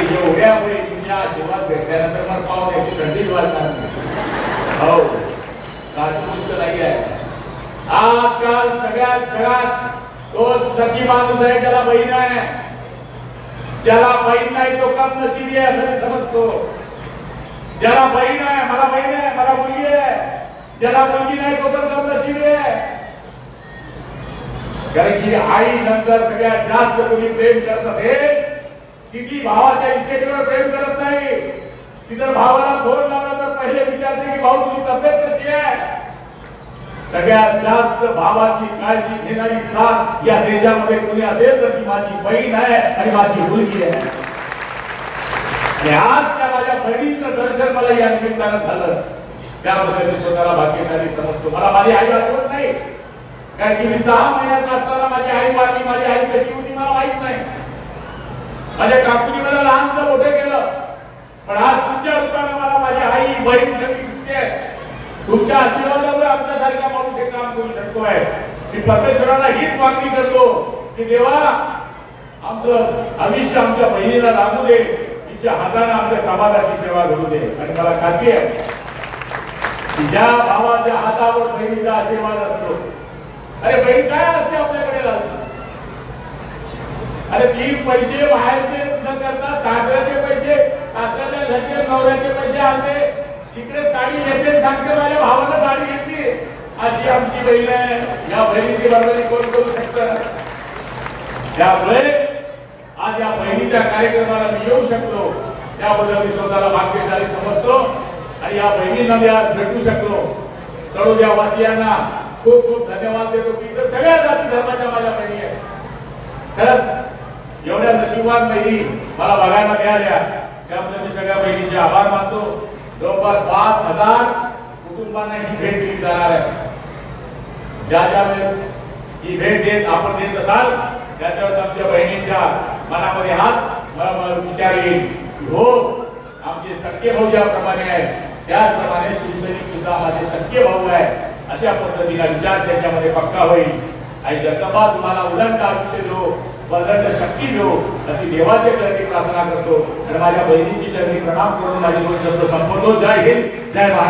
एवढ्या बहिणीच्या आशीर्वाद भेटल्यानंतर मग पाव द्यायची थंडी वाढणार नाही. हो, साधी गोष्ट नाही आहे. आजकाल सगळ्यात जगात तोच नक्की माणूस आहे ज्याला बहीण आहे. ज्याला बहीण नाही तो कम नशिबी आहे असं मी समजतो. ज्याला बहीण आहे, मला बहीण आहे, मला मुलगी आहे, ज्याला मुलगी नाही तो पण कम नशिबी आहे. कारण की आई नंतर सगळ्यात जास्त कोणी प्रेम करत असेल ती भावाच्या इस्टेटीवर प्रेम करत नाही. ती जर भावाला फोन लावला तर पहिले विचारते की भाऊ तुझी तब्येत कशी आहे. सगळ्यात जास्त भावाची काळजी घेणारी जात या देशामध्ये कोणी असेल तर ती माझी बहीण आहे आणि माझी मुलगी आहे. आज त्या माझ्या बहिणीचं दर्शन मला या निमित्तानं झालं त्याबद्दल मी स्वतःला भाग्यशाली समजतो. मला माझी आई आठवत नाही कारण की मी 6 महिन्याचा असताना माझी आई वारली. माझी आई कशी होती मला माहित नाही. माझ्या काकूनी मला लहानचं मोठं केलं पण आज तुमच्या रूपाने मला माझी आई बहीण सगळी दिसते. तुमच्या आशीर्वादामुळे आपल्यासारखा माणूस हे काम करू शकतोय. मी परमेश्वराला हीच मागणी करतो की देवा आमचं आयुष्य आमच्या बहिणीला लागू दे. तिच्या हाताने आमच्या समाजाची सेवा घडू दे. आणि मला खात्री आहे की ज्या भावाच्या हातावर बहिणीचा आशीर्वाद असतो. अरे बहीण काय असते आपल्याकडे लागते. अरे 3 पैसे बाहेरचे न करता सासऱ्याचे पैसे, सासऱ्याच्या घरचे नवऱ्याचे पैसे आणते. इकडे साडी घेते सांगते माझ्या भावानं साडी घेतली. अशी आमची बहीण आहे. या बहिणीची बरोबरी कोण करू शकतं. त्यामुळे आज या बहिणीच्या कार्यक्रमाला मी येऊ शकलो त्याबद्दल मी स्वतःला भाग्यशाली समजतो. आणि या बहिणींना मी आज भेटू शकलो. तळोद्या वासियांना खूप खूप धन्यवाद देतो की इथं सगळ्या जाती धर्माच्या माझ्या बहिणी आहेत. खरंच एवढ्या नशिबान बहिणी मला बघायला मिळाल्या त्याबद्दल मी सगळ्या बहिणींचे आभार मानतो. जवळपास 5000 कुटुंबांना ही भेट दिली जाणार आहे. ज्या ज्या वेळेस ही भेट देत आपण देत असाल त्यावेळेस आमच्या बहिणींच्या मनामध्ये हाच विचार येईल हो आमचे सख्खे भाऊ ज्याप्रमाणे आहेत त्याचप्रमाणे शिवसैनिक सुद्धा माझे सख्खे भाऊ आहे. अशा पद्धतीने विचार त्याच्यामध्ये पक्का होईल. आणि जगदंबा तुम्हाला उलट आयुष्य देऊ, बदलत शक्ती देऊ अशी देवाचे चरणी प्रार्थना करतो. आणि माझ्या बहिणीची चरणी प्रणाम करून माझे 2 शब्द संपवतो. जय हिंद, जय महाराष्ट्र.